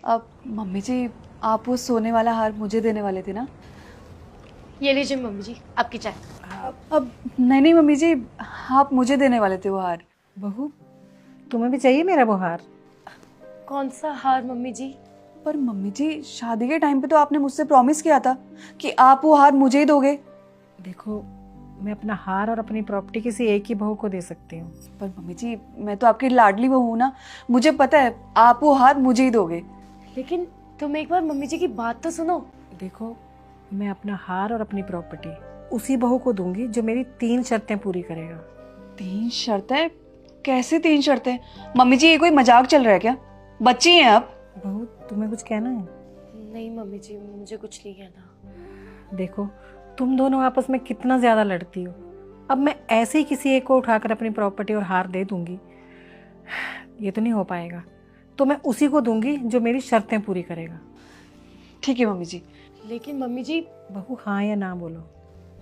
अब मम्मी जी, आप वो सोने वाला हार मुझे देने वाले थे ना? ये लीजिए मम्मी जी आपकी चाय। अब नहीं नहीं मम्मी जी, आप मुझे देने वाले थे वो हार। बहू, तुम्हें भी चाहिए मेरा वो हार? कौन सा हार मम्मी जी? पर मम्मी जी, शादी के टाइम पे तो आपने मुझसे प्रॉमिस किया था कि आप वो हार मुझे ही दोगे। देखो, मैं अपना हार और अपनी प्रॉपर्टी किसी एक ही बहू को दे सकती हूँ। पर मम्मी जी, मैं तो आपकी लाडली बहू हूँ ना, मुझे पता है आप वो हार मुझे ही दोगे। लेकिन तुम एक बार मम्मी जी की बात तो सुनो। देखो, मैं अपना हार और अपनी प्रॉपर्टी उसी बहू को दूंगी जो मेरी 3 शर्तें पूरी करेगा। 3 शर्तें? कैसे 3 शर्तें? मम्मी जी, ये कोई मजाक चल रहा है क्या? बच्ची हैं आप। बहू, तुम्हें कुछ कहना है? नहीं मम्मी जी, मुझे कुछ नहीं कहना। देखो, तुम दोनों आपस में कितना ज्यादा लड़ती हो। अब मैं ऐसे ही किसी एक को उठाकर अपनी प्रॉपर्टी और हार दे दूंगी, ये तो नहीं हो पाएगा। तो मैं उसी को दूंगी जो मेरी शर्तें पूरी करेगा। ठीक है मम्मी जी। लेकिन मम्मी जी। बहू, हाँ या ना बोलो।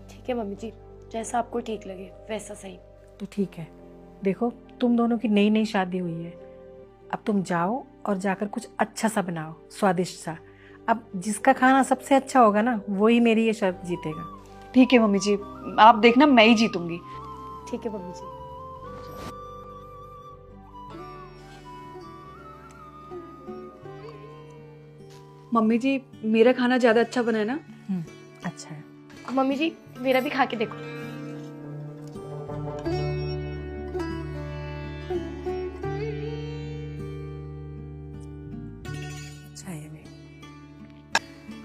ठीक है मम्मी जी, जैसा आपको ठीक लगे वैसा सही। तो ठीक है। देखो, तुम दोनों की नई नई शादी हुई है। अब तुम जाओ और जाकर कुछ अच्छा सा बनाओ, स्वादिष्ट सा। अब जिसका खाना सबसे अच्छा होगा ना, वही मेरी ये शर्त जीतेगा। ठीक है मम्मी जी, आप देखना मैं ही जीतूंगी। ठीक है मम्मी जी। मम्मी जी, मेरा खाना ज्यादा अच्छा बना है ना? अच्छा है। मम्मी जी, मेरा भी खा के देखो। अच्छा है भी।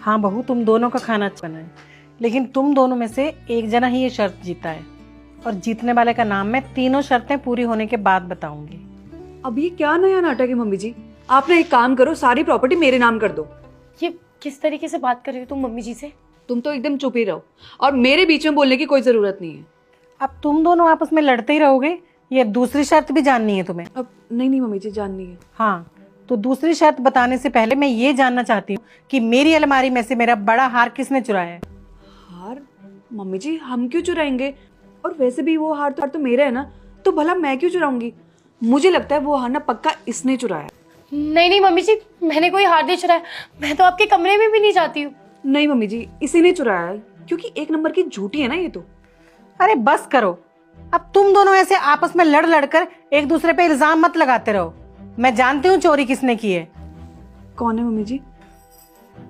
हाँ बहू, तुम दोनों का खाना अच्छा बना है, लेकिन तुम दोनों में से एक जना ही ये शर्त जीता है, और जीतने वाले का नाम मैं तीनों शर्तें पूरी होने के बाद बताऊंगी। अब ये क्या नया नाटक है मम्मी जी? आप ना एक काम करो, सारी प्रॉपर्टी मेरे नाम कर दो। ये किस तरीके से बात कर रही हो तुम मम्मी जी से? तुम तो एकदम चुप ही रहो, और मेरे बीच में बोलने की कोई जरूरत नहीं है। अब तुम दोनों आपस में लड़ते ही रहोगे? ये दूसरी शर्त भी जाननी है तुम्हें? अब नहीं नहीं मम्मी जी, जाननी है। हाँ, तो दूसरी शर्त बताने से पहले मैं ये जानना चाहती हूँ कि मेरी अलमारी में से मेरा बड़ा हार किसने चुराया है? हार? मम्मी जी, हम क्यों चुराएंगे? और वैसे भी वो हार तो मेरा है ना, तो भला मैं क्यों चुराऊंगी? मुझे लगता है वो हार ना पक्का इसने चुराया। नहीं नहीं मम्मी जी, मैंने कोई हार नहीं चुराया। मैं तो आपके कमरे में भी नहीं जाती हूँ। नहीं मम्मी जी, इसी ने चुराया है, क्योंकि 1 नंबर की झूठी है ना ये तो। अरे बस करो। अब तुम दोनों ऐसे आपस में लड़ लड़कर एक दूसरे पे इल्जाम मत लगाते रहो। मैं जानती हूँ चोरी किसने की है। कौन है मम्मी जी?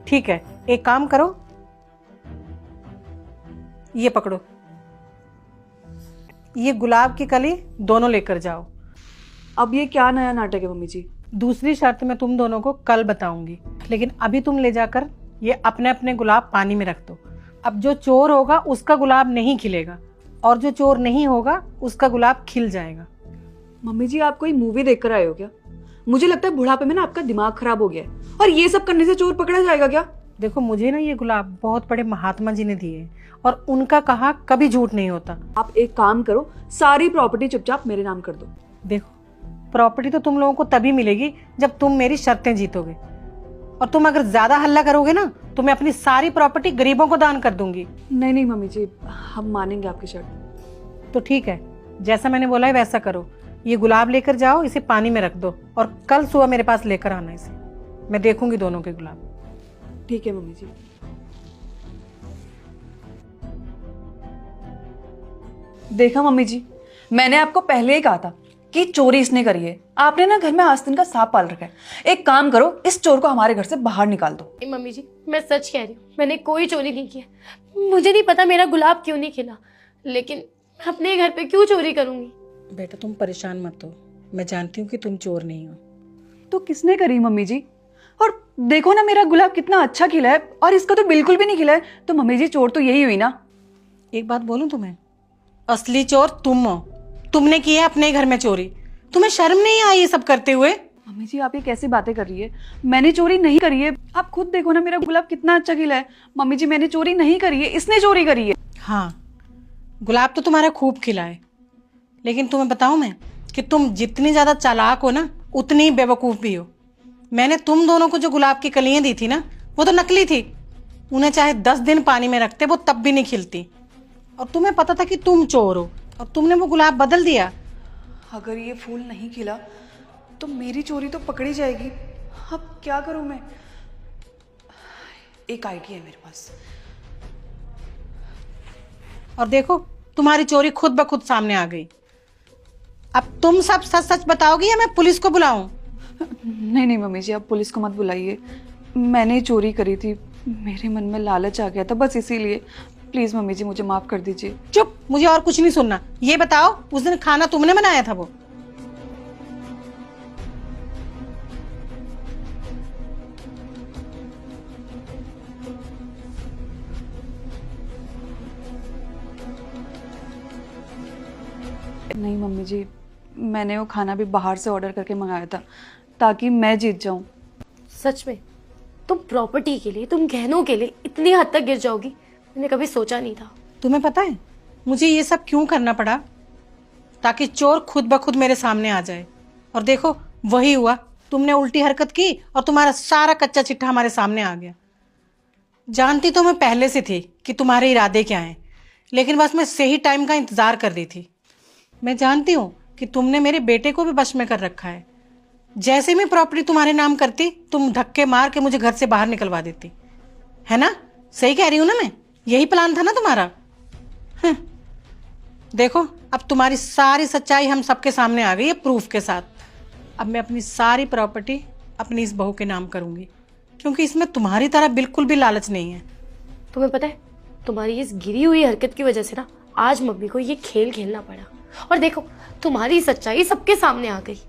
ठीक है, एक काम करो, ये पकड़ो, ये गुलाब की कली दोनों लेकर जाओ। अब ये क्या नया नाटक है मम्मी जी? दूसरी शर्त मैं तुम दोनों को कल बताऊंगी, लेकिन अभी तुम ले जाकर ये अपने अपने गुलाब पानी में रख दो। अब जो चोर होगा उसका गुलाब नहीं खिलेगा, और जो चोर नहीं होगा उसका गुलाब खिल जाएगा। मम्मी जी, आप कोई मूवी देखकर आए हो क्या? मुझे लगता है बुढ़ापे में ना आपका दिमाग खराब हो गया है, और ये सब करने से चोर पकड़ा जाएगा क्या? देखो, मुझे ना ये गुलाब बहुत बड़े महात्मा जी ने दिए, और उनका कहा कभी झूठ नहीं होता। आप एक काम करो, सारी प्रॉपर्टी चुपचाप मेरे नाम कर दो। देखो, प्रॉपर्टी तो तुम लोगों को तभी मिलेगी जब तुम मेरी शर्तें जीतोगे, और तुम अगर ज्यादा हल्ला करोगे ना तो मैं अपनी सारी प्रॉपर्टी गरीबों को दान कर दूंगी। नहीं नहीं मम्मी जी, हम मानेंगे आपकी शर्त। तो ठीक है, जैसा मैंने बोला है वैसा करो। ये गुलाब लेकर जाओ, इसे पानी में रख दो, और कल सुबह मेरे पास लेकर आना इसे। मैं देखूंगी दोनों के गुलाब। ठीक है मम्मी जी। देखा मम्मी जी, मैंने आपको पहले ही कहा था कि चोरी इसने करी है। आपने ना घर में आस्तीन का सांप पाल रखा है। एक काम करो, इस चोर को हमारे घर से बाहर निकाल दो। मम्मी जी, मैं सच कह रही हूँ, मैंने कोई चोरी नहीं की। मुझे नहीं पता मेरा गुलाब क्यों नहीं खिला, लेकिन मैं अपने घर पे क्यों चोरी करूंगी? बेटा, तुम परेशान मत हो, मैं जानती हूँ कि तुम चोर नहीं हो। तो किसने करी मम्मी जी? और देखो ना, मेरा गुलाब कितना अच्छा खिला है, और इसका तो बिल्कुल भी नहीं खिला है। तो मम्मी जी, चोर तो यही हुई ना। एक बात बोलूं तुम्हें, असली चोर तुम हो। तुमने की है अपने घर में चोरी। तुम्हें शर्म नहीं आई ये सब करते हुए? मम्मी जी, आप ये कैसी बातें कर रही है? मैंने चोरी नहीं करी है। आप खुद देखो ना, मेरा गुलाब कितना अच्छा खिला है। मम्मी जी, मैंने चोरी नहीं करी है, इसने चोरी करी है। हाँ, गुलाब तो तुम्हारा खूब खिला है, लेकिन तुम्हें बताऊं मैं कि तुम जितनी ज्यादा चालाक हो ना, उतनी ही बेवकूफ भी हो। मैंने तुम दोनों को जो गुलाब की कलियां दी थी ना, वो तो नकली थी। उन्हें चाहे 10 दिन पानी में रखते, वो तब भी नहीं खिलती। और तुम्हें पता था कि तुम चोर हो, और तुमने वो गुलाब बदल दिया। अगर ये फूल नहीं खिला तो मेरी चोरी तो पकड़ी जाएगी, अब क्या करूं मैं? एक आइडिया है मेरे पास। और देखो, तुम्हारी चोरी खुद ब खुद सामने आ गई। अब तुम सब सच सच बताओगी या मैं पुलिस को बुलाऊं? नहीं नहीं मम्मी जी, आप पुलिस को मत बुलाइए। मैंने ही चोरी करी थी, मेरे मन में लालच आ गया था, बस इसीलिए। प्लीज मम्मी जी, मुझे माफ कर दीजिए। चुप, मुझे और कुछ नहीं सुनना। ये बताओ, उस दिन खाना तुमने बनाया था वो? नहीं मम्मी जी, मैंने वो खाना भी बाहर से ऑर्डर करके मंगाया था ताकि मैं जीत जाऊं। सच में तुम प्रॉपर्टी के लिए, तुम गहनों के लिए इतनी हद तक गिर जाओगी, मैंने कभी सोचा नहीं था। तुम्हें पता है मुझे ये सब क्यों करना पड़ा? ताकि चोर खुद ब खुद मेरे सामने आ जाए। और देखो, वही हुआ। तुमने उल्टी हरकत की और तुम्हारा सारा कच्चा चिट्ठा हमारे सामने आ गया। जानती तो मैं पहले से थी कि तुम्हारे इरादे क्या हैं, लेकिन बस मैं सही टाइम का इंतजार कर रही थी। मैं जानती हूँ कि तुमने मेरे बेटे को भी वश में कर रखा है। जैसे मैं प्रॉपर्टी तुम्हारे नाम करती, तुम धक्के मार के मुझे घर से बाहर निकलवा देती, है ना? सही कह रही हूँ ना मैं? यही प्लान था ना तुम्हारा? देखो, अब तुम्हारी सारी सच्चाई हम सबके सामने आ गई है, प्रूफ के साथ। अब मैं अपनी सारी प्रॉपर्टी अपनी इस बहू के नाम करूंगी, क्योंकि इसमें तुम्हारी तरह बिल्कुल भी लालच नहीं है। तुम्हें पता है, तुम्हारी इस गिरी हुई हरकत की वजह से ना आज मम्मी को ये खेल खेलना पड़ा। और देखो, तुम्हारी सच्चाई सबके सामने आ गई।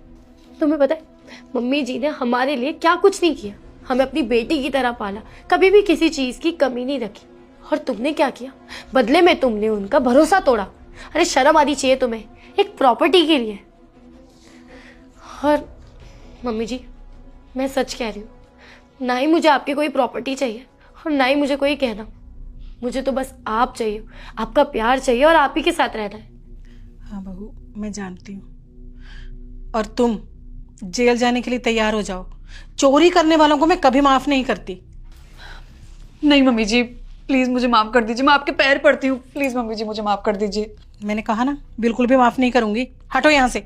तुम्हें पता है मम्मी जी ने हमारे लिए क्या कुछ नहीं किया, हमें अपनी बेटी की तरह पाला, कभी भी किसी चीज की कमी नहीं रखी। और तुमने क्या किया? बदले में तुमने उनका भरोसा तोड़ा। अरे शर्म आनी चाहिए तुम्हें, एक प्रॉपर्टी के लिए। और मम्मी जी, मैं सच कह रही हूँ, ना ही मुझे आपकी कोई प्रॉपर्टी चाहिए और ना ही मुझे कोई कहना। मुझे तो बस आप चाहिए, आपका प्यार चाहिए और आप ही के साथ रहना है। हाँ बहू, मैं जानती हूँ। और तुम जेल जाने के लिए तैयार हो जाओ। चोरी करने वालों को मैं कभी माफ नहीं करती। नहीं मम्मी जी, प्लीज मुझे माफ कर दीजिए, मैं आपके पैर पड़ती हूँ। प्लीज मम्मी जी, मुझे माफ कर दीजिए। मैंने कहा ना, बिल्कुल भी माफ नहीं करूंगी। हटो यहाँ से।